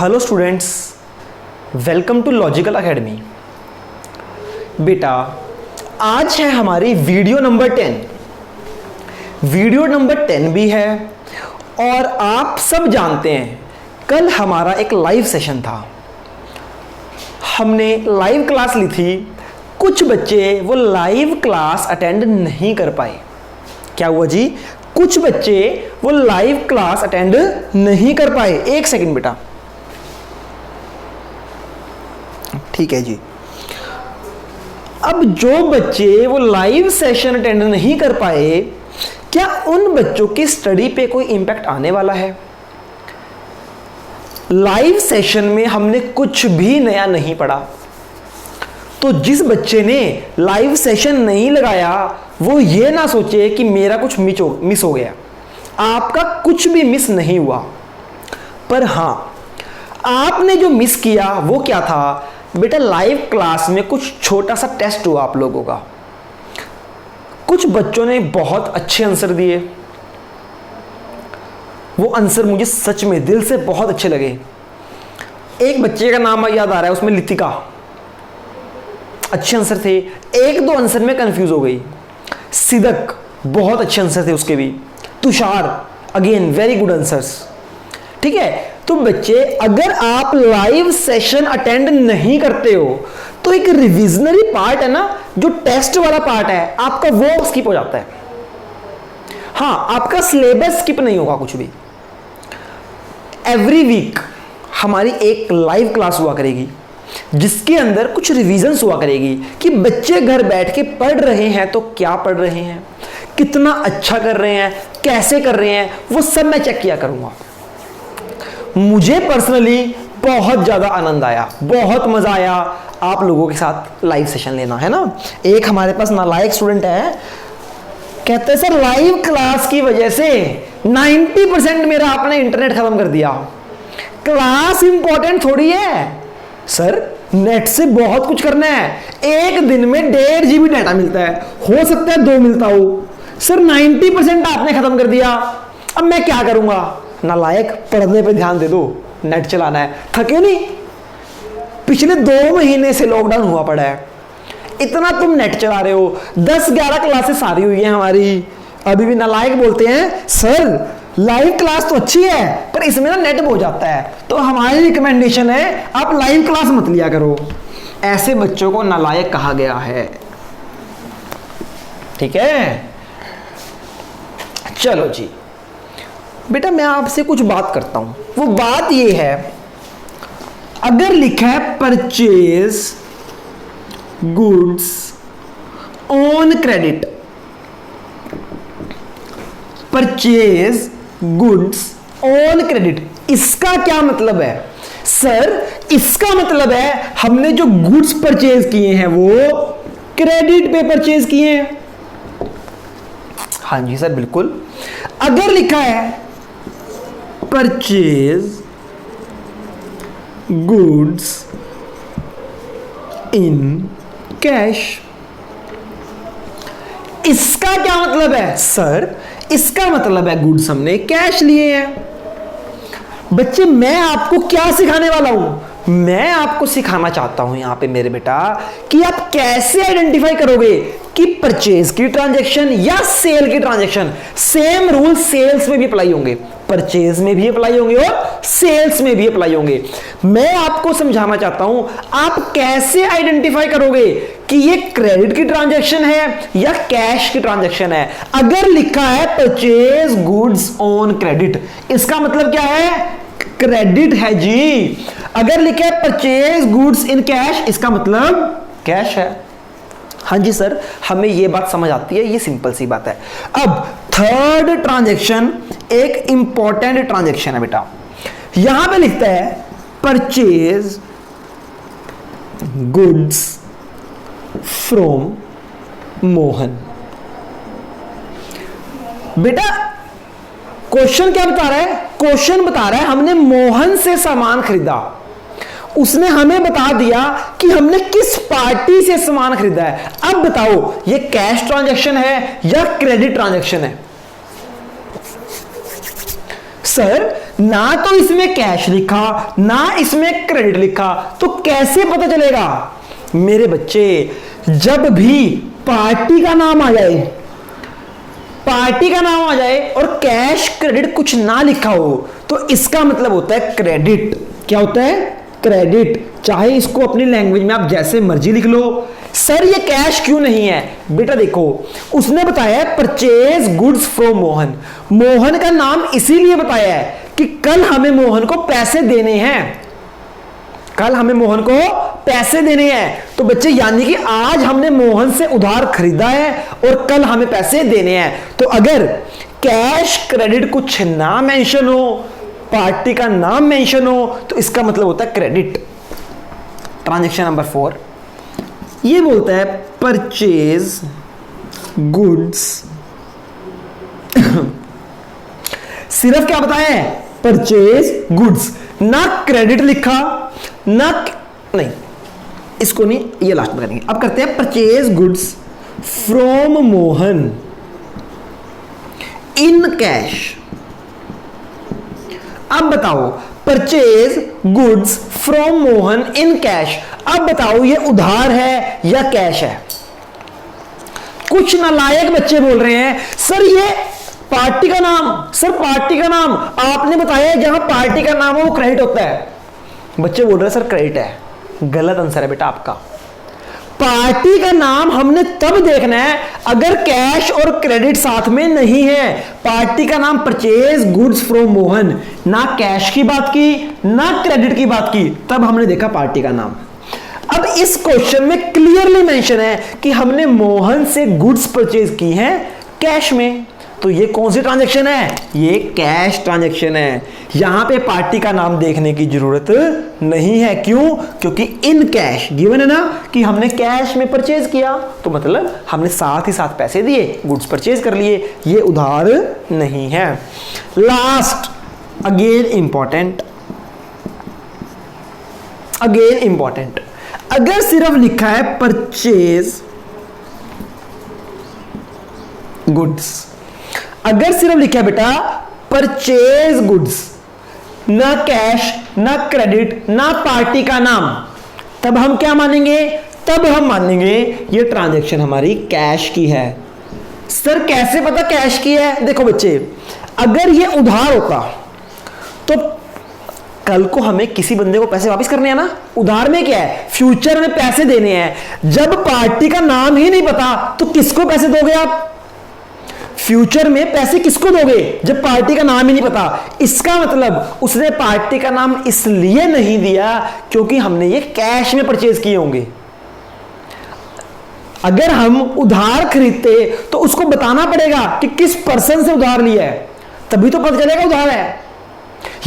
Hello students, welcome to logical academy. बेटा, आज है हमारी वीडियो नंबर 10। वीडियो नंबर 10 भी है और आप सब जानते हैं कल हमारा एक लाइव सेशन था। हमने लाइव क्लास ली थी। कुछ बच्चे वो लाइव क्लास अटेंड नहीं कर पाए। क्या हुआ जी? कुछ बच्चे वो लाइव क्लास अटेंड नहीं कर पाए। एक सेकंड बेटा, ठीक है जी। अब जो बच्चे वो लाइव सेशन अटेंड नहीं कर पाए, क्या उन बच्चों की स्टडी पे कोई इंपैक्ट आने वाला है? लाइव सेशन में हमने कुछ भी नया नहीं पढ़ा, तो जिस बच्चे ने लाइव सेशन नहीं लगाया वो ये ना सोचे कि मेरा कुछ मिस हो गया। आपका कुछ भी मिस नहीं हुआ, पर हां, आपने जो मिस किया वो क्या था बेटा? लाइव क्लास में कुछ छोटा सा टेस्ट हुआ आप लोगों का। कुछ बच्चों ने बहुत अच्छे आंसर दिए। वो आंसर मुझे सच में दिल से बहुत अच्छे लगे। एक बच्चे का नाम याद आ रहा है, उसमें लितिका। अच्छे आंसर थे। एक दो आंसर में कंफ्यूज हो गई। सिदक, बहुत अच्छे आंसर थे उसके भी। Tushar, again very good answers. ठीक है, तो बच्चे अगर आप लाइव सेशन अटेंड नहीं करते हो तो एक रिविजनरी पार्ट है ना, जो टेस्ट वाला पार्ट है आपका, वो स्किप हो जाता है। हां, आपका सिलेबस स्किप नहीं होगा कुछ भी। एवरी वीक हमारी एक लाइव क्लास हुआ करेगी जिसके अंदर कुछ रिवीजन्स हुआ करेगी कि बच्चे घर बैठ के पढ़ रहे हैं तो क्या पढ़ रहे हैं, कितना अच्छा कर रहे हैं, कैसे कर रहे हैं, वो सब मैं चेक किया करूंगा। मुझे पर्सनली बहुत ज्यादा आनंद आया, बहुत मजा आया आप लोगों के साथ लाइव सेशन लेना, है ना। एक हमारे पास नालायक स्टूडेंट है, कहते हैं सर लाइव क्लास की वजह से 90% मेरा आपने इंटरनेट खत्म कर दिया। क्लास इंपॉर्टेंट थोड़ी है सर, नेट से बहुत कुछ करना है। एक दिन में 1.5 GB डाटा मिलता है, हो सकता है 2 मिलता हो। सर 90% आपने खत्म कर दिया, अब मैं क्या करूंगा? नालायक, पढ़ने पे ध्यान दे दो, नेट चलाना है। थके नहीं? पिछले 2 महीने से लॉकडाउन हुआ पड़ा है, इतना तुम नेट चला रहे हो। 10-11 क्लासेस सारी हुई है हमारी, अभी भी नालायक बोलते हैं सर लाइव क्लास तो अच्छी है पर इसमें ना नेट हो जाता है। तो हमारी रिकमेंडेशन है आप लाइव क्लास मत लिया करो। ऐसे बच्चों को नालायक कहा गया है। ठीक है, चलो जी बेटा, मैं आपसे कुछ बात करता हूं। वो बात ये है, अगर लिखा है purchase goods on credit, purchase goods on credit, इसका क्या मतलब है? सर इसका मतलब है हमने जो गुड्स परचेज किए हैं वो क्रेडिट पे परचेज किए हैं। हाँ जी सर, बिल्कुल। अगर लिखा है परचेज गुड्स इन कैश, इसका क्या मतलब है? सर इसका मतलब है गुड्स हमने कैश लिए हैं। बच्चे, मैं आपको क्या सिखाने वाला हूं? मैं आपको सिखाना चाहता हूं यहां पे मेरे बेटा कि आप कैसे आइडेंटिफाई करोगे कि परचेज की ट्रांजैक्शन या सेल की ट्रांजैक्शन। सेम रूल सेल्स में भी अप्लाई होंगे, परचेज में भी अप्लाई होंगे और सेल्स में भी अप्लाई होंगे। मैं आपको समझाना चाहता हूं आप कैसे आइडेंटिफाई करोगे कि ये क्रेडिट की ट्रांजैक्शन है या कैश की ट्रांजैक्शन है। अगर लिखा है परचेज गुड्स ऑन क्रेडिट, इसका मतलब क्या है? क्रेडिट है जी। अगर लिखा है परचेज गुड्स इन कैश, इसका मतलब कैश है। हाँ जी सर, हमें यह बात समझ आती है, ये सिंपल सी बात है। अब थर्ड ट्रांजैक्शन एक इंपॉर्टेंट ट्रांजैक्शन है बेटा। यहां पे लिखता है परचेज गुड्स फ्रॉम मोहन। बेटा क्वेश्चन क्या बता रहा है? क्वेश्चन बता रहा है हमने मोहन से सामान खरीदा, उसने हमें बता दिया कि हमने किस पार्टी से सामान खरीदा है। अब बताओ ये कैश ट्रांजैक्शन है या क्रेडिट ट्रांजैक्शन है? सर ना तो इसमें कैश लिखा ना इसमें क्रेडिट लिखा, तो कैसे पता चलेगा? मेरे बच्चे, जब भी पार्टी का नाम आ जाए, पार्टी का नाम आ जाए और कैश क्रेडिट कुछ ना लिखा हो, तो इसका मतलब होता है क्रेडिट। क्या होता है? क्रेडिट। चाहे इसको अपनी लैंग्वेज में आप जैसे मर्जी लिख लो। सर ये कैश क्यों नहीं है? बेटा देखो, उसने बताया है purchase goods from Mohan. Mohan का नाम इसीलिए बताया है कि कल हमें मोहन को पैसे देने हैं, कल हमें मोहन को पैसे देने हैं। तो बच्चे यानी कि आज हमने मोहन से उधार खरीदा है और कल हमें पैसे देने हैं। तो अगर कैश क्रेडिट कुछ ना मेंशन हो, पार्टी का नाम मेंशन हो, तो इसका मतलब होता है क्रेडिट। ट्रांजैक्शन नंबर 4 ये बोलता है परचेज गुड्स सिर्फ क्या बताया है? परचेज गुड्स, ना क्रेडिट लिखा ना नहीं, इसको नहीं, ये लास्ट में करेंगे। अब करते हैं purchase goods from Mohan in cash. अब बताओ, purchase goods from Mohan in cash, अब बताओ ये उधार है या कैश है? कुछ नालायक बच्चे बोल रहे हैं सर ये पार्टी का नाम, सर पार्टी का नाम आपने बताया जहां पार्टी का नाम हो वो क्रेडिट होता है। बच्चे बोल रहे हैं सर क्रेडिट है। गलत आंसर है बेटा आपका। पार्टी का नाम हमने तब देखना है अगर कैश और क्रेडिट साथ में नहीं है। पार्टी का नाम परचेज गुड्स फ्रॉम मोहन, ना कैश की बात की ना क्रेडिट की बात की, तब हमने देखा पार्टी का नाम। अब इस क्वेश्चन में क्लियरली मेंशन है कि हमने मोहन से गुड्स परचेज की हैं कैश में, तो ये कौन सी ट्रांजैक्शन है? ये कैश ट्रांजैक्शन है। यहां पे पार्टी का नाम देखने की जरूरत नहीं है। क्यों? क्योंकि इन कैश गिवन है ना कि हमने कैश में परचेज किया, तो मतलब हमने साथ ही साथ पैसे दिए, गुड्स परचेज कर लिए, ये उधार नहीं है। Last again important, again important, अगर सिर्फ लिखा है परचेज गुड्स, अगर सिर्फ लिखा है बेटा परचेज गुड्स, ना कैश ना क्रेडिट ना पार्टी का नाम, तब हम क्या मानेंगे? तब हम मानेंगे ये ट्रांजैक्शन हमारी कैश की है। सर कैसे पता कैश की है? देखो बच्चे, अगर ये उधार होता तो कल को हमें किसी बंदे को पैसे वापस करने हैं ना। उधार में क्या है? फ्यूचर में पैसे देने हैं। जब पार्टी का नाम ही नहीं पता तो किसको पैसे दोगे आप? फ्यूचर में पैसे किसको दोगे जब पार्टी का नाम ही नहीं पता? इसका मतलब उसने पार्टी का नाम इसलिए नहीं दिया क्योंकि हमने ये कैश में परचेज किए होंगे। अगर हम उधार खरीदते तो उसको बताना पड़ेगा कि किस पर्सन से उधार लिया है, तभी तो पता चलेगा उधार है।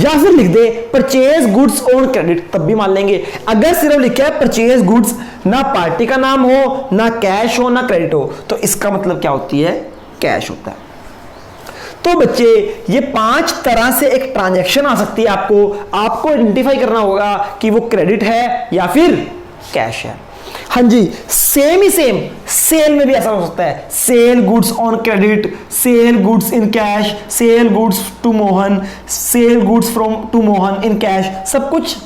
या फिर लिख दे परचेज गुड्स ऑन क्रेडिट, तब भी मान लेंगे। अगर सिर्फ लिखा है परचेज गुड्स, ना पार्टी का नाम हो ना कैश हो ना क्रेडिट हो, तो इसका मतलब क्या होती है? कैश होता है। तो बच्चे ये 5 तरह से एक ट्रांजैक्शन आ सकती है। आपको आइडेंटिफाई करना होगा कि वो क्रेडिट है या फिर कैश है। हाँ जी, सेम ही सेम सेल में भी ऐसा हो सकता है। Sell goods on credit, sell goods in cash, sell goods to Mohan, sell goods from to Mohan in cash, सब कुछ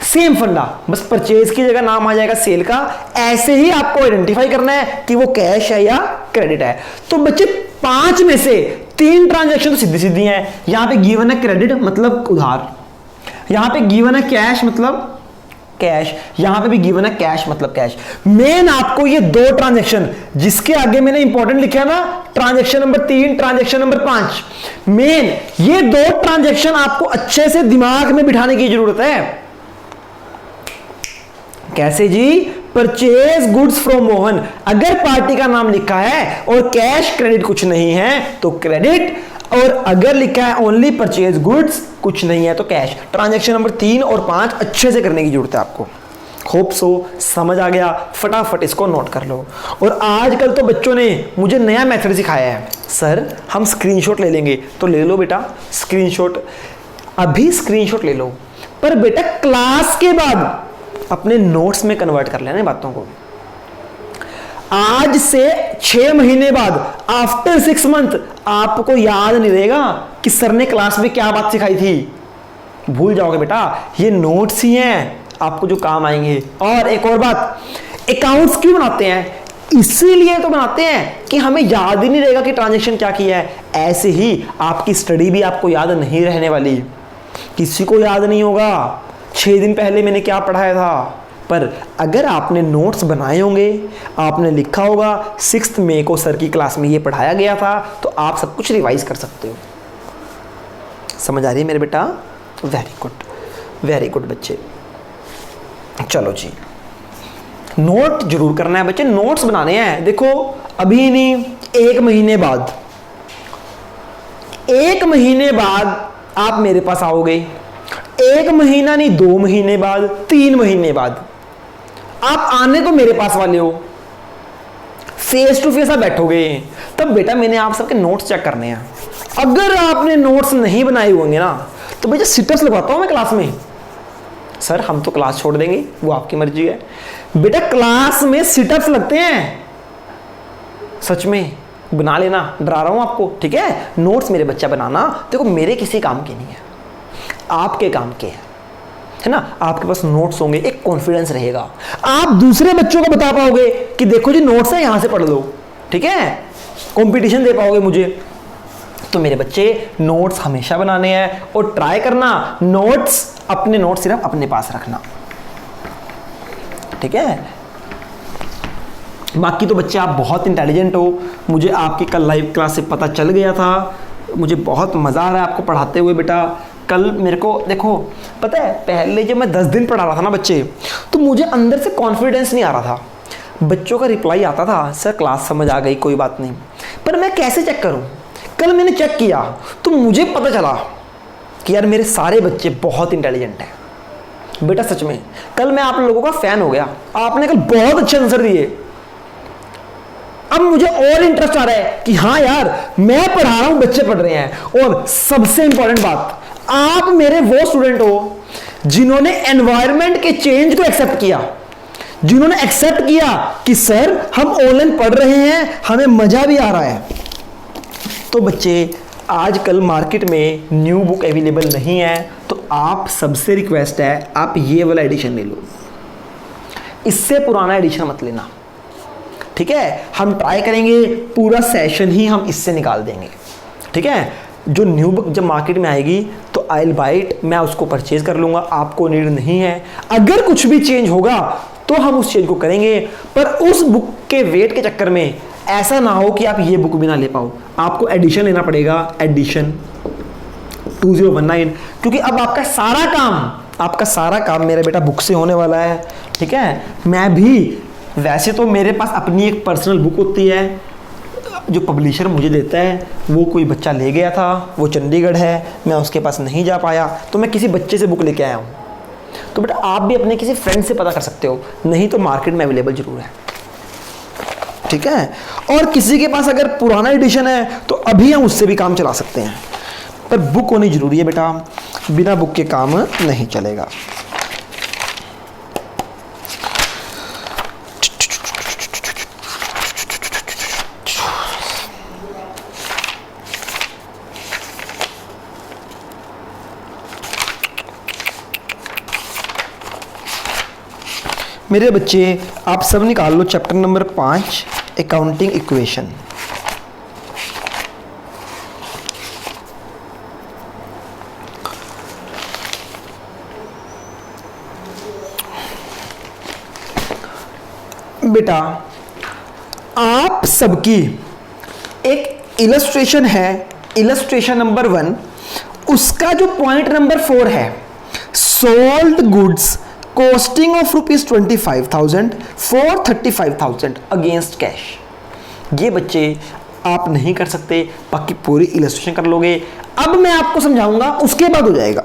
सेम फंडा, बस परचेज की जगह नाम आ जाएगा सेल का। ऐसे ही आपको आइडेंटिफाई करना है कि वो कैश है या क्रेडिट है। तो बच्चे 5 में से 3 ट्रांजैक्शन तो सीधी सीधी हैं। यहां पे गिवन है क्रेडिट मतलब उधार, यहां पे गिवन है कैश मतलब कैश, यहां पे भी गिवन है कैश मतलब कैश। मेन आपको ये 2 ट्रांजैक्शन जिसके आगे मैंने इंपॉर्टेंट लिखा है ना, transaction number 3 transaction number 5, main ये 2 ट्रांजैक्शन आपको अच्छे से दिमाग में बिठाने की जरूरत है। कैसे जी? परचेज गुड्स फ्रॉम मोहन, अगर पार्टी का नाम लिखा है और कैश क्रेडिट कुछ नहीं है तो क्रेडिट, और अगर लिखा है ओनली परचेज गुड्स कुछ नहीं है तो कैश। ट्रांजैक्शन नंबर 3 और 5 अच्छे से करने की जरूरत है आपको। होप सो समझ आ गया, फटाफट इसको नोट कर लो। और आजकल तो बच्चों ने मुझे नया मेथड सिखाया है, सर हम स्क्रीनशॉट ले लेंगे, तो ले लो बेटा स्क्रीनशॉट, अभी स्क्रीनशॉट ले लो, पर बेटा क्लास के बाद अपने नोट्स में कन्वर्ट कर लेना बातों को। आज से 6 महीने बाद, आफ्टर 6 मंथ, आपको याद नहीं रहेगा कि सर ने क्लास में क्या बात सिखाई थी। भूल जाओगे बेटा, ये नोट्स ही हैं आपको जो काम आएंगे। और एक और बात, अकाउंट्स क्यों बनाते हैं? इसीलिए तो बनाते हैं कि हमें याद ही नहीं रहेगा कि ट्रांजैक्शन क्या किया है। ऐसे ही आपकी स्टडी भी आपको याद नहीं रहने वाली। किसी को याद नहीं होगा 6 दिन पहले मैंने क्या पढ़ाया था, पर अगर आपने नोट्स बनाए होंगे, आपने लिखा होगा 6 मई को सर की क्लास में ये पढ़ाया गया था, तो आप सब कुछ रिवाइज कर सकते हो। समझ आ रही है मेरे बेटा? वेरी गुड, वेरी गुड बच्चे। चलो जी, नोट जरूर करना है बच्चे, नोट्स बनाने हैं। देखो अभी नहीं, 1 महीने बाद, 1 महीने बाद आप मेरे पास आओगे। 1 महीना नहीं, 2 महीने बाद, 3 महीने बाद आप आने तो मेरे पास वाले हो, फेस टू फेस आप बैठोगे, तब बेटा मैंने आप सबके नोट्स चेक करने हैं। अगर आपने नोट्स नहीं बनाए होंगे ना, तो बेटा सिटअप्स लगवाता हूं मैं क्लास में। सर हम तो क्लास छोड़ देंगे, वो आपकी मर्जी है। बेटा क्लास में सिटअप्स लगते हैं, सच में बना लेना, डरा रहा हूं आपको, ठीक है? नोट्स मेरे बच्चा बनाना, देखो मेरे किसी काम के नहीं है, आपके काम के है ना। आपके पास नोट्स होंगे, एक कॉन्फिडेंस रहेगा, आप दूसरे बच्चों को बता पाओगे कि देखो जी नोट्स है, यहां से पढ़ लो, ठीक है? कंपटीशन दे पाओगे मुझे। तो मेरे बच्चे नोट्स हमेशा बनाने हैं, और ट्राई करना नोट्स, अपने नोट्स सिर्फ अपने पास रखना, ठीक है? बाकी तो बच्चे आप बहुत इंटेलिजेंट हो, मुझे आपकी कल लाइव क्लास से पता चल गया था। मुझे बहुत मज़ा आ रहा है आपको पढ़ाते हुए बेटा। कल मेरे को देखो पता है, पहले जब मैं 10 दिन पढ़ा रहा था ना बच्चे, तो मुझे अंदर से कॉन्फिडेंस नहीं आ रहा था। बच्चों का रिप्लाई आता था, सर क्लास समझ आ गई, कोई बात नहीं, पर मैं कैसे चेक करूं? कल मैंने चेक किया तो मुझे पता चला कि यार मेरे सारे बच्चे बहुत इंटेलिजेंट हैं बेटा, सच में। कल मैं आप लोगों का फैन हो गया, आपने कल बहुत अच्छे आंसर दिए। अब मुझे और इंटरेस्ट आ रहा है कि हाँ यार मैं पढ़ा रहा हूं, बच्चे पढ़ रहे हैं। और सबसे इंपॉर्टेंट बात, आप मेरे वो स्टूडेंट हो जिन्होंने एनवायरनमेंट के चेंज को एक्सेप्ट किया, जिन्होंने एक्सेप्ट किया कि सर हम ऑनलाइन पढ़ रहे हैं, हमें मजा भी आ रहा है। तो बच्चे आजकल मार्केट में न्यू बुक अवेलेबल नहीं है, तो आप सबसे रिक्वेस्ट है आप ये वाला एडिशन ले लो, इससे पुराना एडिशन मत लेना, ठीक है? हम ट्राई करेंगे पूरा सेशन ही हम इससे निकाल देंगे, ठीक है? जो न्यू बुक जब मार्केट में आएगी तो आई विल बाय इट, मैं उसको परचेज कर लूंगा, आपको नीड नहीं है। अगर कुछ भी चेंज होगा तो हम उस चेंज को करेंगे, पर उस बुक के वेट के चक्कर में ऐसा ना हो कि आप ये बुक भी ना ले पाओ। आपको एडिशन लेना पड़ेगा, एडिशन 2019, क्योंकि अब आपका सारा काम मेरा बेटा बुक से होने वाला है, ठीक है? मैं भी वैसे तो मेरे पास अपनी एक पर्सनल बुक होती है जो पब्लिशर मुझे देता है, वो कोई बच्चा ले गया था, वो चंडीगढ़ है, मैं उसके पास नहीं जा पाया, तो मैं किसी बच्चे से बुक लेके आया हूँ। तो बेटा आप भी अपने किसी फ्रेंड से पता कर सकते हो, नहीं तो मार्केट में अवेलेबल जरूर है, ठीक है? और किसी के पास अगर पुराना एडिशन है तो अभी हम उससे भी काम चला सकते हैं, पर बुक होनी जरूरी है बेटा, बिना बुक के काम नहीं चलेगा। मेरे बच्चे आप सब निकाल लो चैप्टर नंबर 5 अकाउंटिंग इक्वेशन। बेटा आप सबकी एक इलस्ट्रेशन है, इलस्ट्रेशन नंबर 1, उसका जो पॉइंट नंबर 4 है, sold goods costing of ₹25,000 for 35,000 against cash. ये बच्चे आप नहीं कर सकते, बाकी पूरी इलस्ट्रेशन कर लोगे। अब मैं आपको समझाऊंगा, उसके बाद हो जाएगा,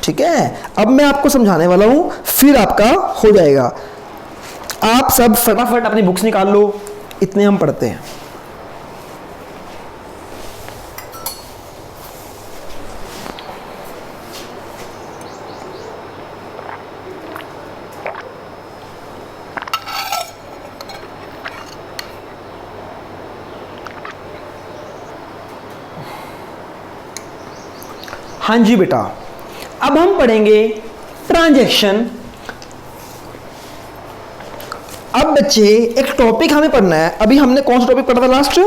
ठीक है? अब मैं आपको समझाने वाला हूं, फिर आपका हो जाएगा। आप सब फटाफट अपनी बुक्स निकाल लो, इतने हम पढ़ते हैं। हाँ जी बेटा। अब हम पढ़ेंगे ट्रांजैक्शन। अब बच्चे एक टॉपिक हमें पढ़ना है। अभी हमने कौन सा टॉपिक पढ़ा था लास्ट?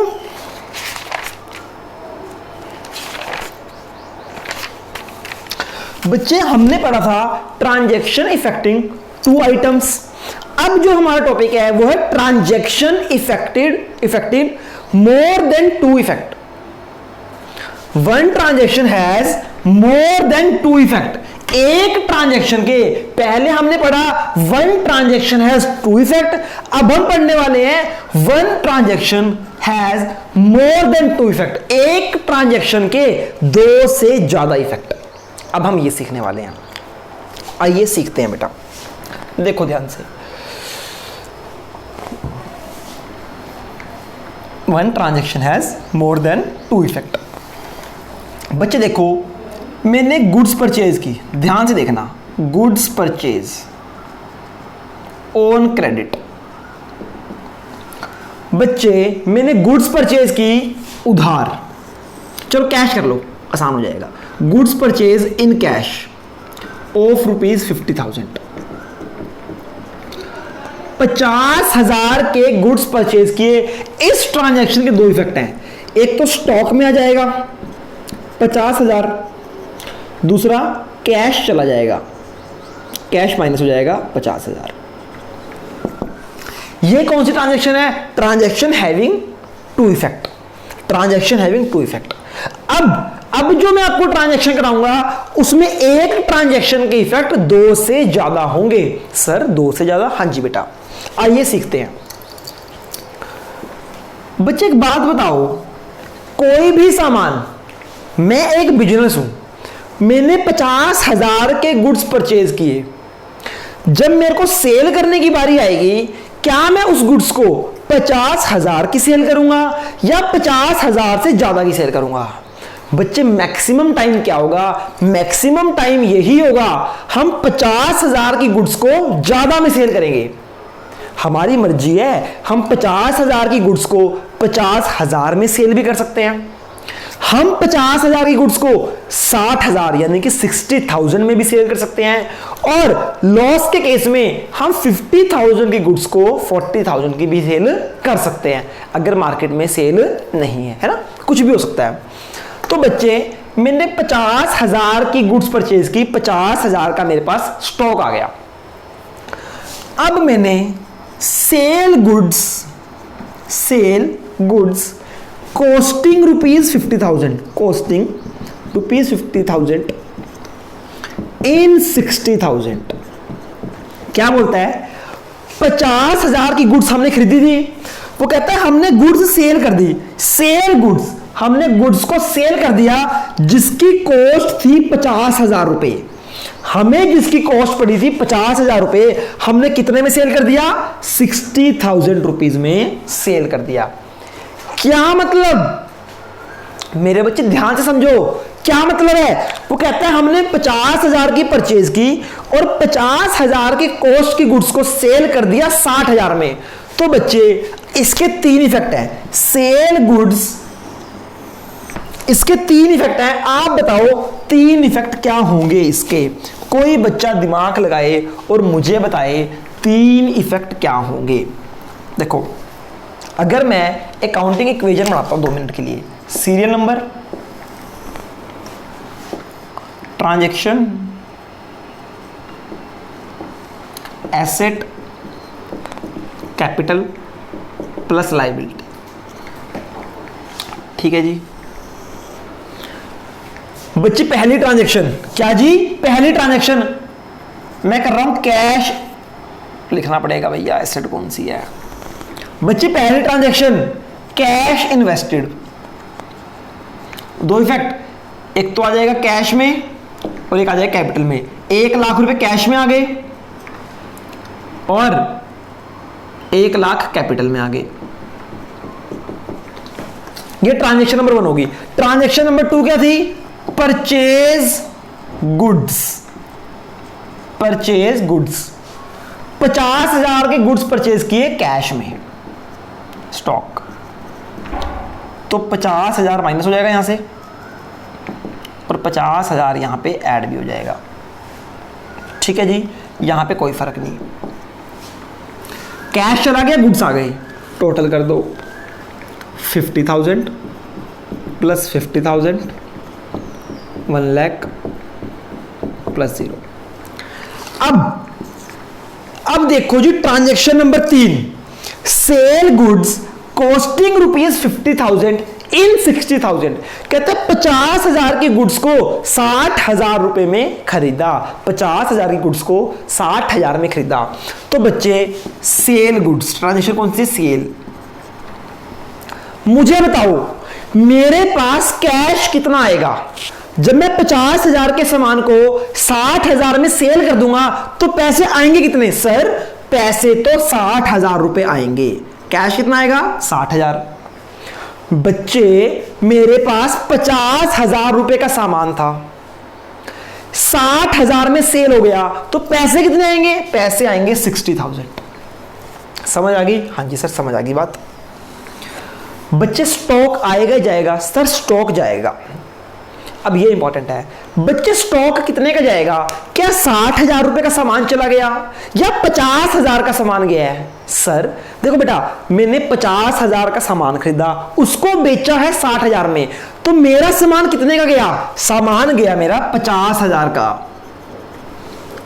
बच्चे हमने पढ़ा था ट्रांजैक्शन इफेक्टिंग टू आइटम्स। अब जो हमारा टॉपिक है वो है transaction effective more than two effect. One transaction has more than two effect. एक ट्रांजैक्शन के पहले हमने पढ़ा one transaction has two effect, अब हम पढ़ने वाले हैं one transaction has more than two effect. एक ट्रांजैक्शन के दो से ज्यादा इफेक्ट। अब हम ये सीखने वाले हैं। आइए सीखते हैं बेटा, देखो ध्यान से। One transaction has more than two effect. बच्चे देखो, मैंने गुड्स परचेज की, ध्यान से देखना, गुड्स परचेज ऑन क्रेडिट। बच्चे मैंने गुड्स परचेज की उधार, चलो कैश कर लो, आसान हो जाएगा। Goods purchase in cash of ₹50,000। 50,000 के गुड्स परचेज किए। इस ट्रांजैक्शन के दो इफेक्ट हैं, एक तो स्टॉक में आ जाएगा 50,000, दूसरा कैश चला जाएगा, कैश माइनस हो जाएगा 50,000। ये कौन सी ट्रांजैक्शन है? Transaction having two effect. Transaction having two effect. अब जो मैं आपको ट्रांजैक्शन कराऊंगा उसमें एक ट्रांजैक्शन के इफेक्ट दो से ज्यादा होंगे। सर दो से ज्यादा? हाँ जी बेटा। आइए सीखते हैं। बच्चे एक बात बताओ, कोई भी सामान, मैं एक बिजनेस हूं, मैंने 50,000 के गुड्स परचेज किए। जब मेरे को सेल करने की बारी आएगी, क्या मैं उस गुड्स को 50,000 की सेल करूंगा या 50,000 से ज्यादा की सेल करूंगा? बच्चे मैक्सिमम टाइम क्या होगा? मैक्सिमम टाइम यही होगा, हम 50,000 की गुड्स को ज्यादा में सेल करेंगे। हमारी मर्जी है, हम 50,000 की गुड्स को 50,000 में सेल भी कर सकते हैं। हम 50,000 की गुड्स को 60,000 यानी कि 60,000 में भी सेल कर सकते हैं, और लॉस के केस में हम 50,000 की गुड्स को 40,000 की भी सेल कर सकते हैं, अगर मार्केट में सेल नहीं है ना, कुछ भी हो सकता है। तो बच्चे मैंने 50,000 की गुड्स परचेज की, 50,000 का मेरे पास स्टॉक आ गया। अब मैंने cell goods costing ₹50,000, costing ₹50,000 in 60,000। क्या बोलता है? 50,000 की गुड्स हमने खरीदी थी, वो कहता है हमने गुड्स सेल कर दी। सेल गुड्स, हमने गुड्स को सेल कर दिया जिसकी कॉस्ट थी 50,000 रुपए। हमें जिसकी कॉस्ट पड़ी थी 50,000 रुपए, हमने कितने में सेल कर दिया? 60,000 रुपीज में सेल कर दिया। क्या मतलब? मेरे बच्चे ध्यान से समझो, क्या मतलब है? वो कहता है हमने 50,000 की परचेज की और 50,000 की कॉस्ट की गुड्स को सेल कर दिया 60,000 में। तो बच्चे इसके तीन इफेक्ट हैं, सेल गुड्स, इसके तीन इफेक्ट हैं। आप बताओ तीन इफेक्ट क्या होंगे इसके? कोई बच्चा दिमाग लगाए और मुझे बताए तीन इफेक्ट क्या होंगे। देखो, अगर मैं अकाउंटिंग इक्वेशन बनाता हूं 2 मिनट के लिए, serial number, transaction, asset, capital plus liability, ठीक है जी। बच्चे पहली ट्रांजैक्शन, क्या जी? पहली ट्रांजैक्शन मैं कर रहा हूं कैश, लिखना पड़ेगा भैया एसेट कौन सी है। बच्चे पहली ट्रांजैक्शन कैश इन्वेस्टेड, दो इफेक्ट, एक तो आ जाएगा कैश में और एक आ जाएगा कैपिटल में। 1 लाख रुपए कैश में आ गए और 1 लाख कैपिटल में आ गए। ये ट्रांजैक्शन नंबर 1 होगी। ट्रांजैक्शन नंबर 2 क्या थी? परचेज गुड्स, परचेज गुड्स, 50,000 के गुड्स परचेज किए कैश में, स्टॉक, तो 50,000 माइनस हो जाएगा यहां से, और 50,000 यहाँ पे ऐड भी हो जाएगा। ठीक है जी, यहाँ पे कोई फर्क नहीं। कैश चला गया, गुड्स आ गए, टोटल कर दो 50,000 प्लस 50,000 1 लाख प्लस 0। अब देखो जी transaction number 3, sell goods costing ₹50,000 in 60,000। कहता है 50,000 की गुड्स को 60,000 रुपए में खरीदा, 50,000 की गुड्स को 60,000 में खरीदा। तो बच्चे सेल गुड्स ट्रांजैक्शन कौन सी? सेल। मुझे बताओ मेरे पास कैश कितना आएगा जब मैं 50,000 के सामान को 60,000 में सेल कर दूंगा? तो पैसे आएंगे कितने? सर पैसे तो 60,000 रुपए आएंगे। कैश कितना आएगा? 60,000। बच्चे मेरे पास 50,000 रुपए का सामान था, 60,000 में सेल हो गया, तो पैसे कितने आएंगे? पैसे आएंगे 60,000। समझ आ गई? हाँ जी सर समझ आ गई बात। बच्चे स्टॉक आएगा जाएगा? सर स्टॉक जाएगा। अब ये इंपॉर्टेंट है, बच्चे स्टॉक कितने का जाएगा? क्या 60,000 रुपए का सामान चला गया या 50,000 का सामान गया है? सर देखो बेटा, मैंने 50,000 का सामान खरीदा, उसको बेचा है 60,000 में, तो मेरा सामान कितने का गया? सामान गया मेरा 50,000 का।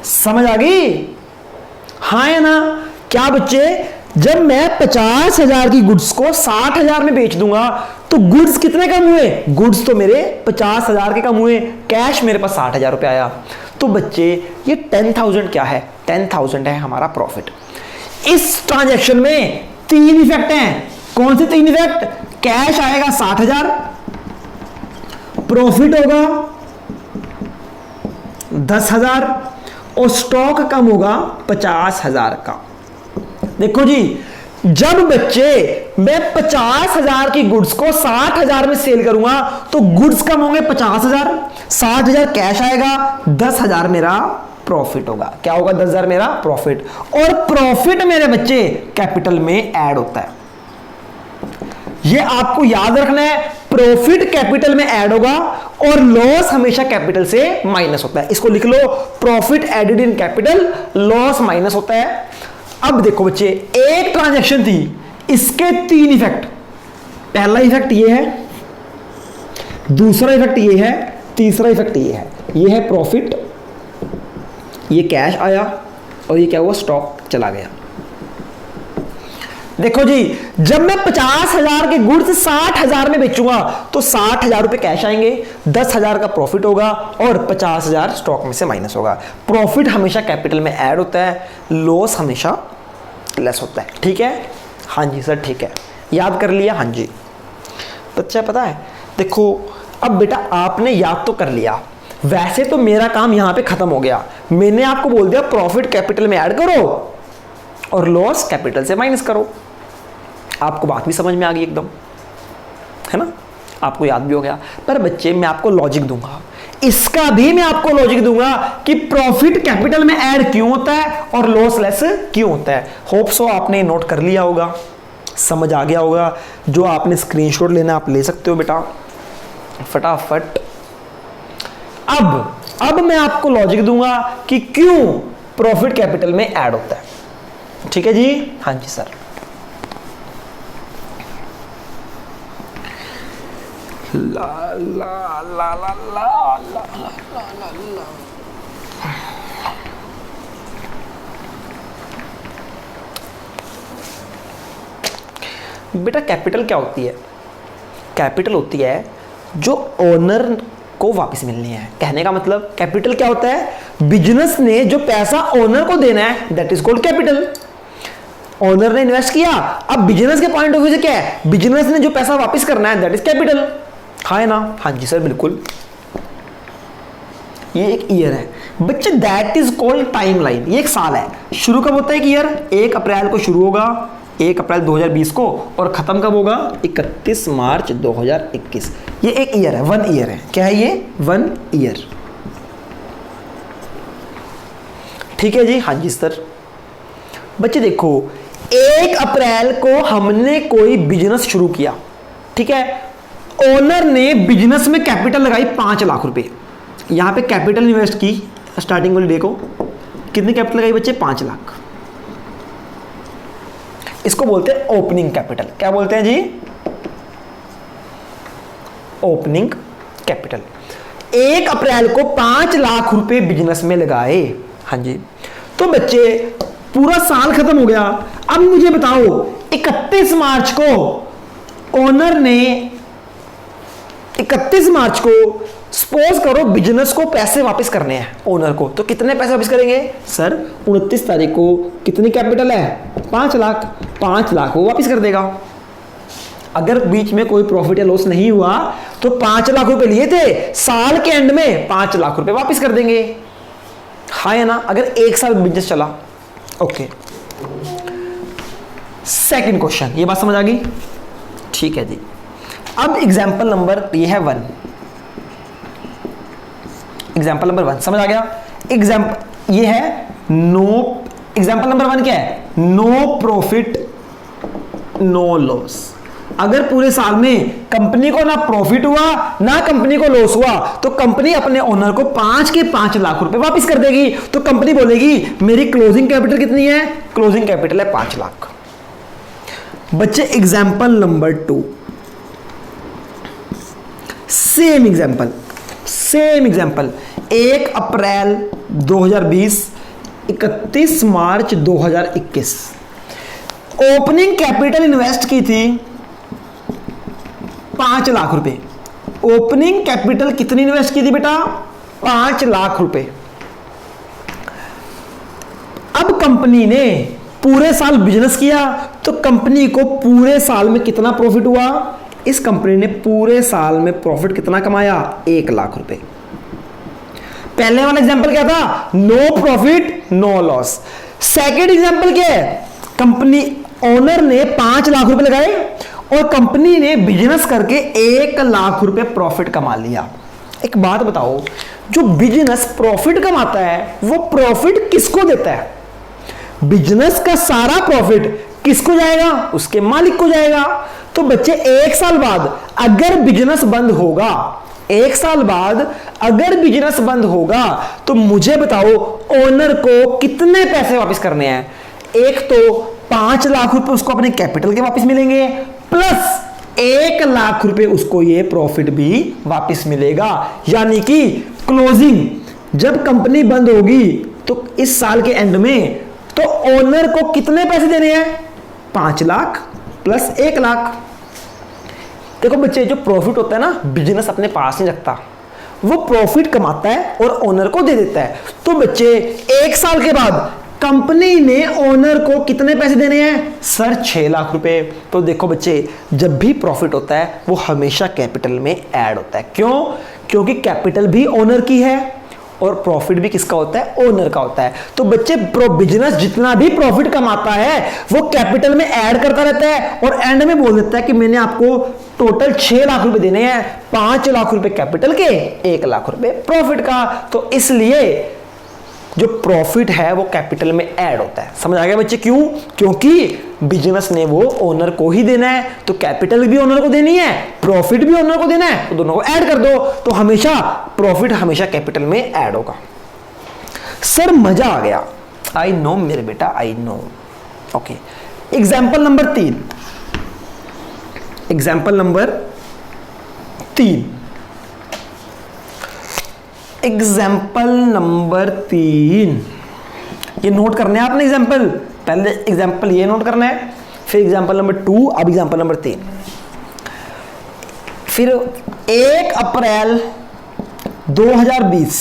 समझ आ गई? हाँ या ना? क्या बच्चे, जब मैं 50,000 की गुड्स को 60,000 में बेच दूंगा तो गुड्स कितने कम हुए? गुड्स तो मेरे 50,000 के कम हुए, कैश मेरे पास 60,000 रुपए आया। तो बच्चे ये 10,000 क्या है? 10,000 है हमारा प्रॉफिट। इस ट्रांजैक्शन में 3 इफेक्ट हैं। कौन से 3 इफेक्ट? कैश आएगा 60,000, प्रॉफिट होगा 10,000 और स्टॉक कम होगा 50,000 का। देखो जी, जब बच्चे मैं 50,000 की गुड्स को 60,000 में सेल करूंगा तो गुड्स कम होंगे 50,000, 60,000 कैश आएगा, 10,000 मेरा प्रॉफिट होगा। क्या होगा? 10,000 मेरा प्रॉफिट। और प्रॉफिट मेरे बच्चे कैपिटल में ऐड होता है, ये आपको याद रखना है। प्रॉफिट कैपिटल में ऐड होगा और लॉस हमेशा कैपिटल से माइनस होता है। इसको लिख लो, profit added in capital, loss minus होता है। अब देखो बच्चे, एक ट्रांजैक्शन थी, इसके 3 इफेक्ट। पहला इफेक्ट ये है, दूसरा इफेक्ट ये है, तीसरा इफेक्ट ये है। ये है प्रॉफिट, ये कैश आया और ये क्या हुआ? स्टॉक चला गया। देखो जी, जब मैं 50,000 के गुड्स 60,000 में बेचूंगा तो 60,000 रुपए कैश आएंगे, 10,000 का प्रॉफिट होगा और 50,000 स्टॉक में से माइनस होगा। प्रॉफिट हमेशा कैपिटल में ऐड होता है, लॉस हमेशा लेस होता है। ठीक है? हाँ जी सर ठीक है, याद कर लिया? हाँ जी बच्चा, पता है देखो, अब बेटा आपने याद तो कर लिया, वैसे तो मेरा काम यहां पे खत्म हो गया। मैंने आपको बोल दिया प्रॉफिट कैपिटल में ऐड करो और लॉस कैपिटल से माइनस करो। आपको बात भी समझ में आ गई एकदम, है ना? आपको याद भी हो गया। पर बच्चे मैं आपको लॉजिक दूंगा, इसका भी मैं आपको लॉजिक दूंगा कि प्रॉफिट कैपिटल में ऐड क्यों होता है और लॉस लेस क्यों होता है। होप सो आपने नोट कर लिया होगा, समझ आ गया होगा। जो आपने स्क्रीनशॉट लेना आप ले सकते हो बेटा फटाफट। अब मैं आपको लॉजिक दूंगा कि क्यों प्रॉफिट कैपिटल में ऐड होता है। ठीक है जी? हाँ जी सर। ला ला ला ला ला ला ला ला ला। बेटा कैपिटल क्या होती है? कैपिटल होती है जो ओनर को वापस मिलनी है। कहने का मतलब कैपिटल क्या होता है? बिजनेस ने जो पैसा ओनर को देना है, that is called capital. Owner ने इन्वेस्ट किया, अब बिजनेस के पॉइंट ऑफ व्यू से क्या है? बिजनेस ने जो पैसा वापस करना है, दैट इज कैपिटल। हाँ ना? हाँ जी सर बिल्कुल। ये एक ईयर है बच्चे, दैट इज कॉल्ड टाइमलाइन। ये एक साल है। शुरू कब होता है? ईयर 1 अप्रैल को शुरू होगा, 1 अप्रैल 2020 को, और खत्म कब होगा? 31 मार्च 2021। ये एक ईयर है, 1 ईयर है। क्या है ये? 1 ईयर। ठीक है जी? हाँ जी सर। बच्चे देखो, 1 अप्रैल को हमने कोई बिजनेस शुरू किया, ठीक है, ओनर ने बिजनेस में कैपिटल लगाई 5 लाख रुपए। यहां पे कैपिटल इन्वेस्ट की स्टार्टिंग वाली देखो, कितनी कैपिटल लगाई बच्चे? 5 लाख। इसको बोलते हैं ओपनिंग कैपिटल। क्या बोलते हैं जी? Opening capital. 1 अप्रैल को 5 लाख रुपए बिजनेस में लगाए। हाँ जी। तो बच्चे पूरा साल खत्म हो गया। अब मुझे बताओ 31 मार्च को ओनर ने 31 मार्च को सपोज करो बिजनेस को पैसे वापस करने हैं ओनर को, तो कितने पैसे वापस करेंगे? सर 29 तारीख को कितनी कैपिटल है? 5 लाख। 5 लाख वो वापस कर देगा। अगर बीच में कोई प्रॉफिट या लॉस नहीं हुआ तो 5 लाख रुपए लिए थे, साल के एंड में 5 लाख रुपए वापस कर देंगे। हाँ या ना? अगर 1 साल बिजनेस चला। ओके, सेकंड क्वेश्चन, ये बात समझ आ गई? ठीक है जी। अब एग्जाम्पल नंबर ये है 1। एग्जाम्पल नंबर 1 समझ आ गया? एग्जाम्पल ये है नो, एग्जाम्पल नंबर 1 क्या है? No profit no loss. अगर पूरे साल में कंपनी को ना प्रॉफिट हुआ ना कंपनी को लॉस हुआ तो कंपनी अपने ओनर को 5 के 5 लाख रुपए वापस कर देगी। तो कंपनी बोलेगी मेरी क्लोजिंग कैपिटल कितनी है? क्लोजिंग कैपिटल है 5 लाख। बच्चे एग्जाम्पल नंबर 2, सेम एग्जाम्पल 1 अप्रैल 2020, 31 मार्च 2021। ओपनिंग कैपिटल इन्वेस्ट की थी 5 लाख रुपए। ओपनिंग कैपिटल कितनी इन्वेस्ट की थी बेटा? 5 लाख रुपए। अब कंपनी ने पूरे साल बिजनेस किया तो कंपनी को पूरे साल में कितना प्रॉफिट हुआ? इस कंपनी ने पूरे साल में प्रॉफिट कितना कमाया? 1 लाख रुपए। पहले वाला एग्जांपल क्या था? No profit no loss. Second example क्या है? कंपनी ओनर ने 5 लाख रुपए लगाए और कंपनी ने बिजनेस करके 1 लाख रुपए प्रॉफिट कमा लिया। एक बात बताओ, जो बिजनेस प्रॉफिट कमाता है वो प्रॉफिट किसको देता है? बिजनेस का सारा प्रॉफिट किसको जाएगा? उसके मालिक को जाएगा। तो बच्चे 1 साल बाद अगर बिजनेस बंद होगा, 1 साल बाद अगर बिजनेस बंद होगा तो मुझे बताओ ओनर को कितने पैसे वापस करने हैं? एक तो 5 लाख रुपए उसको अपने कैपिटल के वापस मिलेंगे, प्लस 1 लाख रुपए उसको ये प्रॉफिट भी वापस मिलेगा। यानी कि क्लोजिंग जब कंपनी बंद होगी तो इस साल के एंड में तो ओनर को कितने पैसे देने हैं? 5 लाख प्लस 1 लाख। देखो बच्चे, जो प्रॉफिट होता है ना बिजनेस अपने पास नहीं रखता, वो प्रॉफिट कमाता है और ओनर को दे देता है। तो बच्चे 1 साल के बाद कंपनी ने ओनर को कितने पैसे देने हैं? सर 6 लाख रुपए। तो देखो बच्चे, जब भी प्रॉफिट होता है वो हमेशा कैपिटल में ऐड होता है। क्यों? क्योंकि कैपिटल भी ओनर की है और प्रॉफिट भी किसका होता है? ओनर का होता है। तो बच्चे बिजनेस जितना भी प्रॉफिट कमाता है वो कैपिटल में ऐड करता रहता है और एंड में बोल देता है कि मैंने आपको टोटल 6 लाख रुपए देने हैं, 5 लाख रुपए कैपिटल के, 1 लाख रुपए प्रॉफिट का। तो इसलिए जो प्रॉफिट है वो कैपिटल में ऐड होता है। समझ आ गया बच्चे? क्यों? क्योंकि बिजनेस ने वो ओनर को ही देना है, तो कैपिटल भी ओनर को देनी है, प्रॉफिट भी ओनर को देना है, तो दोनों को ऐड कर दो तो हमेशा प्रॉफिट हमेशा कैपिटल में ऐड होगा। सर मजा आ गया। आई नो मेरे बेटा, I know. Okay, example number 3। Example number 3। Example number 3 ये नोट करने हैं आपने। एग्जाम्पल पहले एग्जाम्पल ये नोट करना है, फिर एग्जाम्पल नंबर 2, अब एग्जाम्पल नंबर 3। फिर 1 अप्रैल 2020,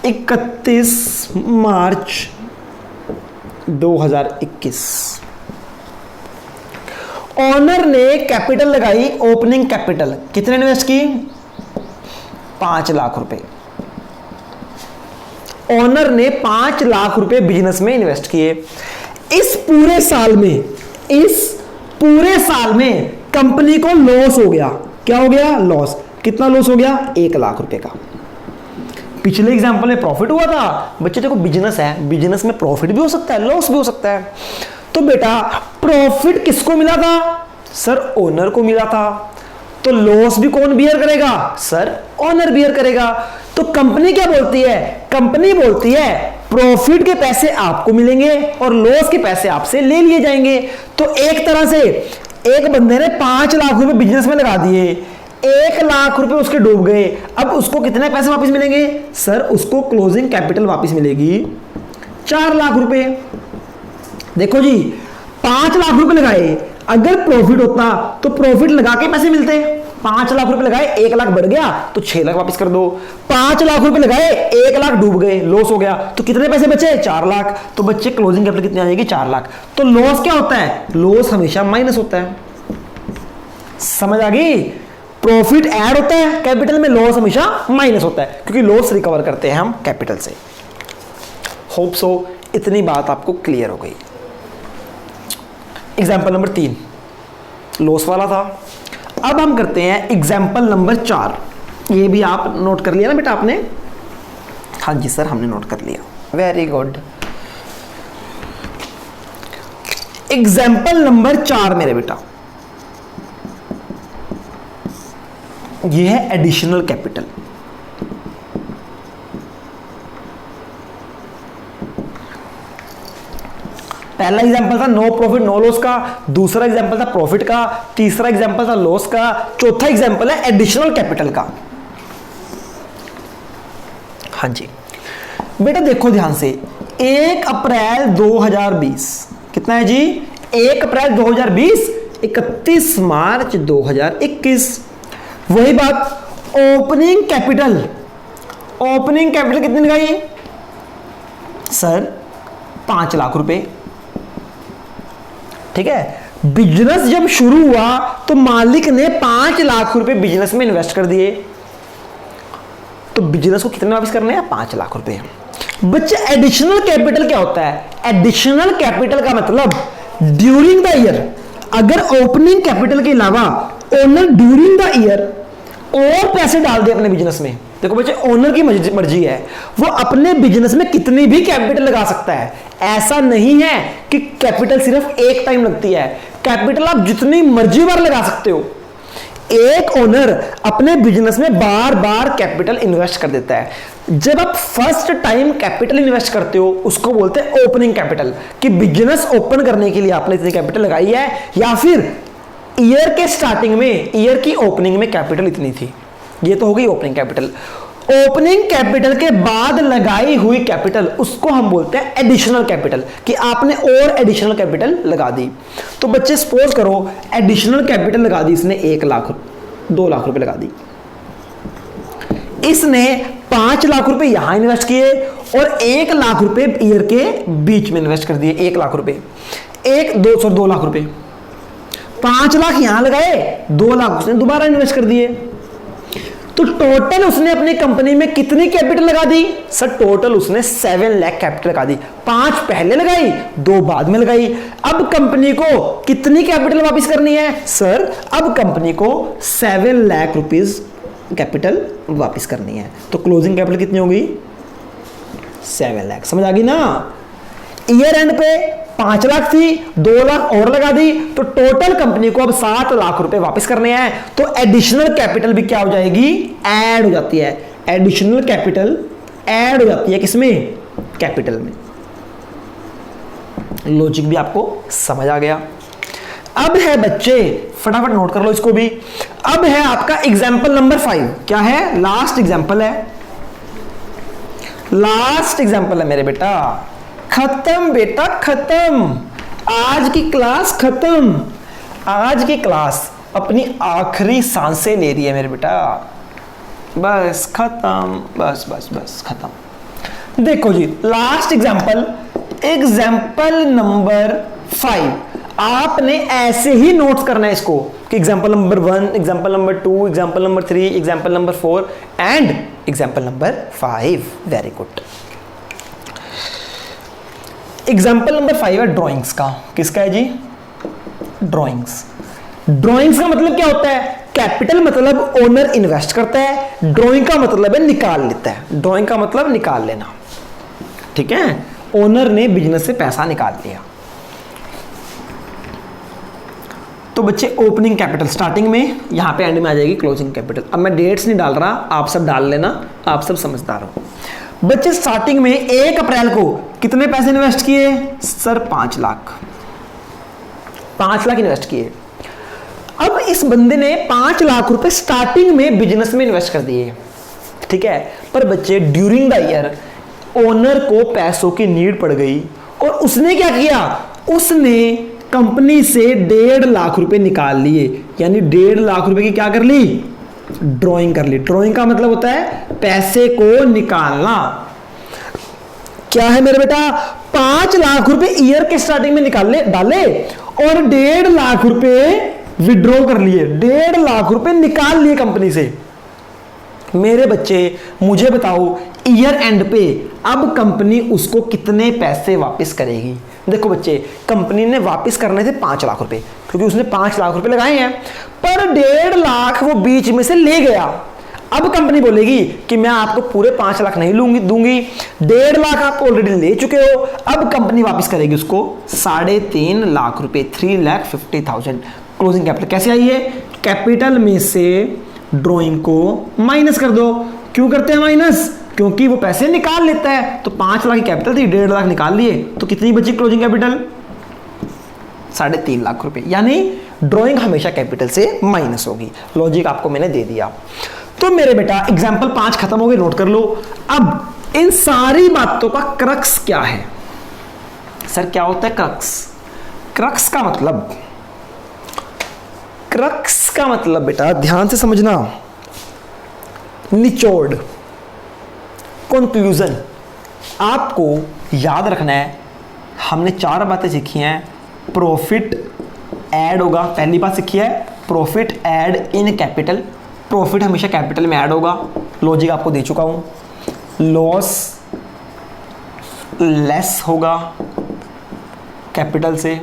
31 मार्च 2021। ओनर ने कैपिटल लगाई, ओपनिंग कैपिटल कितने इन्वेस्ट की? 5 लाख रुपए। ओनर ने 5 लाख रुपए बिजनेस में इन्वेस्ट किए। इस पूरे साल में कंपनी को लॉस हो गया। क्या हो गया? लॉस। कितना लॉस हो गया? 1 लाख रुपए का। पिछले एग्जांपल में प्रॉफिट हुआ था। बच्चे देखो, बिजनेस है, बिजनेस में प्रॉफिट भी हो सकता है, लॉस भी हो सकता है। तो बेटा प्रॉफिट किसको मिला था? सर ओनर को मिला था। तो लॉस भी कौन बियर करेगा सर? ओनर बियर करेगा। तो कंपनी क्या बोलती है? कंपनी बोलती है प्रॉफिट के पैसे आपको मिलेंगे और लॉस के पैसे आपसे ले लिए जाएंगे। तो एक तरह से एक बंदे ने 5 लाख रुपए बिजनेस में लगा दिए, 1 लाख रुपए उसके डूब गए, अब उसको कितने पैसे वापस मिलेंगे सर? उसको क्लोजिंग कैपिटल वापस मिलेगी 4 लाख रुपए। देखो जी, 5 लाख रुपए लगाए, अगर प्रॉफिट होता तो प्रॉफिट लगा के पैसे मिलते। 5 लाख रुपए लगाए, 1 लाख बढ़ गया तो 6 लाख वापस कर दो। 5 लाख रुपए लगाए, 1 लाख डूब गए, लॉस हो गया, तो कितने पैसे बचे? 4 लाख। तो बच्चे क्लोजिंग कैपिटल कितनी आ जाएगी? 4 लाख। तो लॉस क्या होता है? लॉस हमेशा माइनस होता है। समझ आ गई? प्रॉफिट ऐड होता है कैपिटल में, लॉस हमेशा माइनस होता है, क्योंकि लॉस रिकवर करते हैं हम कैपिटल से। होप सो इतनी बात आपको क्लियर हो गई। एग्जाम्पल नंबर 3 लॉस वाला था। अब हम करते हैं एग्जाम्पल नंबर 4। ये भी आप नोट कर लिया ना बेटा आपने? हाँ जी सर, हमने नोट कर लिया, वेरी गुड। एग्जाम्पल नंबर 4 मेरे बेटा, ये है एडिशनल कैपिटल। पहला एग्जांपल था नो प्रॉफिट नो लॉस का, दूसरा एग्जांपल था प्रॉफिट का, तीसरा एग्जांपल था लॉस का, चौथा एग्जांपल है एडिशनल कैपिटल का। हाँ जी बेटा, देखो ध्यान से, 1 अप्रैल 2020 कितना है जी? 1 अप्रैल 2020, 31 मार्च 2021। वही बात ओपनिंग कैपिटल, ओपनिंग कैपिटल कितनी लगाई सर? 5 लाख रुपए। ठीक है, बिजनेस जब शुरू हुआ तो मालिक ने 5 लाख रुपए बिजनेस में इन्वेस्ट कर दिए, तो बिजनेस को कितने वापस करने हैं? 5 लाख रुपए। बच्चे एडिशनल कैपिटल क्या होता है? एडिशनल कैपिटल का मतलब ड्यूरिंग द ईयर, अगर ओपनिंग कैपिटल के अलावा ओनर ड्यूरिंग द ईयर और पैसे डाल दे अपने बिजनेस में। देखो बच्चे, ओनर की मर्जी है, वो अपने बिजनेस में कितनी भी कैपिटल लगा सकता है। ऐसा नहीं है कि कैपिटल सिर्फ एक टाइम लगती है, कैपिटल आप जितनी मर्जी बार लगा सकते हो। एक ओनर अपने बिजनेस में बार बार कैपिटल इन्वेस्ट कर देता है। जब आप फर्स्ट टाइम कैपिटल इन्वेस्ट करते हो उसको बोलते हैं ओपनिंग कैपिटल, कि बिजनेस ओपन करने के लिए आपने इतनी कैपिटल लगाई है, या फिर ईयर के स्टार्टिंग में, ईयर की ओपनिंग में कैपिटल इतनी थी। ये तो हो गई ओपनिंग कैपिटल। ओपनिंग कैपिटल के बाद लगाई हुई कैपिटल, उसको हम बोलते हैं एडिशनल कैपिटल, कि आपने और एडिशनल कैपिटल लगा दी। तो बच्चे सपोज करो एडिशनल कैपिटल लगा दी इसने 1 लाख, 2 लाख रुपए लगा दी। इसने 5 लाख रुपए यहां इन्वेस्ट किए और 1 लाख रुपए ईयर के बीच में इन्वेस्ट कर दिए। 1 लाख रुपए, 2 लाख रुपए, 5 लाख यहां लगाए, 2 लाख उसने दोबारा इन्वेस्ट कर दिए। तो टोटल उसने अपनी कंपनी में कितनी कैपिटल लगा दी सर? टोटल उसने 7 लाख कैपिटल लगा दी। 5 पहले लगाई, 2 बाद में लगाई। अब कंपनी को कितनी कैपिटल वापस करनी है सर? अब कंपनी को 7 लाख रुपीस कैपिटल वापस करनी है। तो क्लोजिंग कैपिटल कितनी होगी? 7 लाख। समझ आ गई ना? ईयर एंड पे 5 लाख थी, 2 लाख और लगा दी, तो टोटल कंपनी को अब 7 लाख रुपए वापस करने हैं। तो एडिशनल कैपिटल भी क्या हो जाएगी? ऐड हो जाती है। एडिशनल कैपिटल ऐड हो जाती है किसमें? कैपिटल में। लॉजिक भी आपको समझ आ गया। अब है बच्चे, फटाफट नोट कर लो इसको भी। अब है आपका एग्जाम्पल नंबर 5। क्या है? लास्ट एग्जाम्पल है, लास्ट एग्जाम्पल है मेरे बेटा। खत्म बेटा खत्म, आज की क्लास खत्म। आज की क्लास अपनी आखिरी सांसें ले रही है मेरे बेटा, बस खत्म, बस बस बस खत्म। देखो जी, लास्ट एग्जाम्पल, एग्जाम्पल नंबर 5। आपने ऐसे ही नोट्स करना है इसको, कि example number 1, example number 2, example number 3, example number 4 and example number 5। Very good. Example number 5 है ड्राइंग्स का। किसका है जी? ड्राइंग्स। ड्राइंग्स का मतलब क्या होता है? कैपिटल मतलब ओनर इन्वेस्ट करता है, ड्राइंग का मतलब है निकाल लेता है। ड्राइंग का मतलब निकाल लेना, ठीक है? ओनर ने बिजनेस से पैसा निकाल लिया। तो बच्चे ओपनिंग कैपिटल स्टार्टिंग में, यहाँ पे एंड में आ जाएगी क्लोजिंग कैपिटल। अब मैं डेट्स नहीं डाल रहा, आप सब डाल लेना, आप सब समझदार हो। बच्चे स्टार्टिंग में 1 अप्रैल को कितने पैसे इन्वेस्ट किए सर? 5 लाख। 5 लाख इन्वेस्ट किए। अब इस बंदे ने 5 लाख रुपए स्टार्टिंग में बिजनेस में इन्वेस्ट कर दिए, ठीक है। पर बच्चे ड्यूरिंग द ईयर ओनर को पैसों की नीड पड़ गई और उसने क्या किया? उसने कंपनी से 1.5 लाख रुपए निकाल लिए, यानी 1.5 लाख रुपए की क्या कर ली? ड्राइंग कर ली। ड्राइंग का मतलब होता है पैसे को निकालना। क्या है मेरे बेटा? 5 लाख रुपए ईयर के स्टार्टिंग में डाले और 1.5 लाख रुपए विड्रॉ कर लिए, 1.5 लाख रुपए निकाल लिए कंपनी से। मेरे बच्चे मुझे बताओ ईयर एंड पे अब कंपनी उसको कितने पैसे वापस करेगी? देखो बच्चे, कंपनी ने वापस करने थे 5 लाख रुपए, क्योंकि उसने 5 लाख रुपए लगाए हैं, पर 1.5 लाख वो बीच में से ले गया। अब कंपनी बोलेगी कि मैं आपको पूरे 5 लाख नहीं दूंगी, 1.5 लाख आप ऑलरेडी ले चुके हो। अब कंपनी वापस करेगी उसको 3.5 लाख रुपए, 3,50,000 क्लोजिंग कैपिटल। कैसे आई है? कैपिटल में से ड्राइंग को माइनस कर दो। क्यों करते हैं माइनस? क्योंकि वो पैसे निकाल लेता है। तो 5 लाख की कैपिटल थी, 1.5 लाख निकाल लिए, तो कितनी बची क्लोजिंग कैपिटल? 3.5 लाख रुपए। यानी ड्राइंग हमेशा कैपिटल से माइनस होगी। लॉजिक आपको मैंने दे दिया। तो मेरे बेटा एग्जाम्पल 5 खत्म हो गए, नोट कर लो। अब इन सारी बातों का क्रक्स क्या है? सर क्या होता है क्रक्स? क्रक्स का मतलब बेटा ध्यान से समझना, निचोड़, कंक्लूजन। आपको याद रखना है, हमने 4 बातें सीखी हैं। प्रॉफिट ऐड होगा, पहली बात सीखी है profit add in capital. Profit हमेशा कैपिटल में ऐड होगा, लॉजिक आपको दे चुका हूं। लॉस लेस होगा कैपिटल से।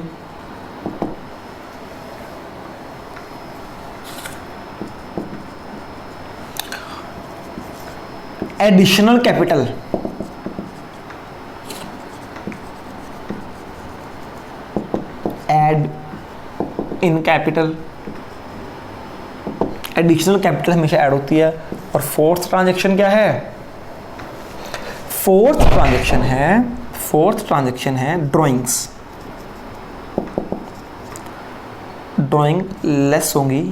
Additional capital add in capital, additional capital हमेशा ऐड होती है। और फोर्थ ट्रांजैक्शन क्या है? फोर्थ ट्रांजैक्शन है ड्राइंग्स। ड्राइंग लेस होंगी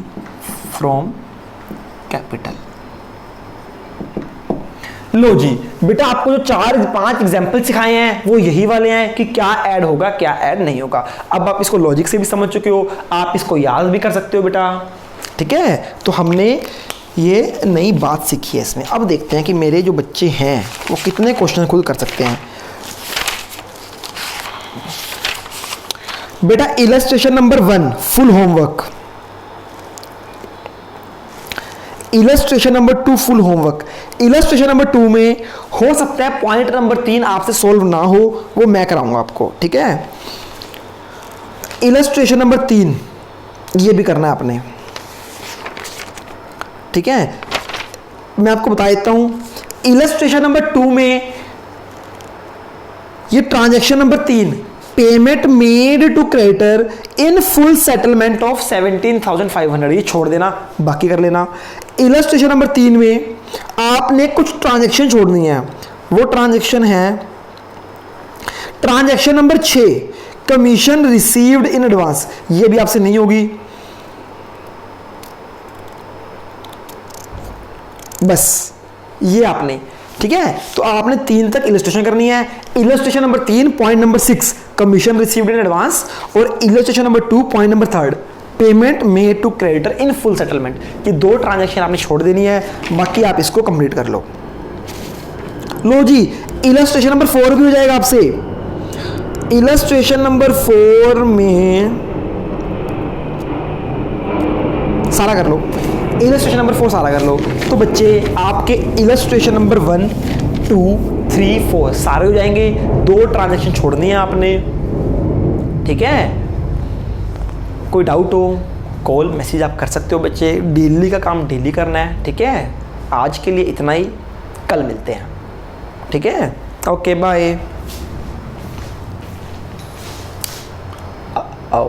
फ्रॉम कैपिटल। लो जी बेटा, आपको जो 4-5 एग्जाम्पल सिखाए हैं वो यही वाले हैं कि क्या ऐड होगा क्या ऐड नहीं होगा। अब आप इसको लॉजिक से भी समझ चुके हो, आप इसको याद भी कर सकते हो बेटा, ठीक है। तो हमने ये नई बात सीखी है इसमें। अब देखते हैं कि मेरे जो बच्चे हैं वो कितने क्वेश्चन खुद कर सकते हैं। बेटा illustration number 1 full homework, illustration number 2 full homework. Illustration number 2 में हो सकता है पॉइंट नंबर 3 आपसे सोल्व ना हो, वो मैं कराऊंगा आपको, ठीक है। इलस्ट्रेशन नंबर 3 ये भी करना है आपने, ठीक है। मैं आपको बता देता हूं, इलस्ट्रेशन नंबर 2 में ये transaction number 3, payment made to creditor in full settlement of 17,500, ये छोड़ देना, बाकी कर लेना। इलस्ट्रेशन नंबर 3 में आपने कुछ ट्रांजैक्शन छोड़नी है, वो ट्रांजैक्शन है transaction number 6, commission received in advance. ये भी आपसे नहीं होगी, बस ये आपने, ठीक है। तो आपने 3 तक इलस्ट्रेशन करनी है। Illustration number 3 point number 6 commission received in advance, और illustration number 2 point number 3 payment made to creditor in full settlement. ये 2 ट्रांजैक्शन आपने छोड़ देनी है, बाकी आप इसको कंप्लीट कर लो। लो जी, इलस्ट्रेशन नंबर 4 भी हो जाएगा आपसे। इलस्ट्रेशन नंबर 4 में सारा कर लो, इलस्ट्रेशन नंबर 4 सारा कर लो। तो बच्चे आपके इलस्ट्रेशन नंबर 1, 2, 3, 4 सारे हो जाएंगे। 2 ट्रांजैक्शन छोड़नी है आपने, ठीक है। कोई डाउट हो कॉल मैसेज आप कर सकते हो बच्चे, डेली का काम डेली करना है, ठीक है। आज के लिए इतना ही, कल मिलते हैं, ठीक है। Okay bye. आओ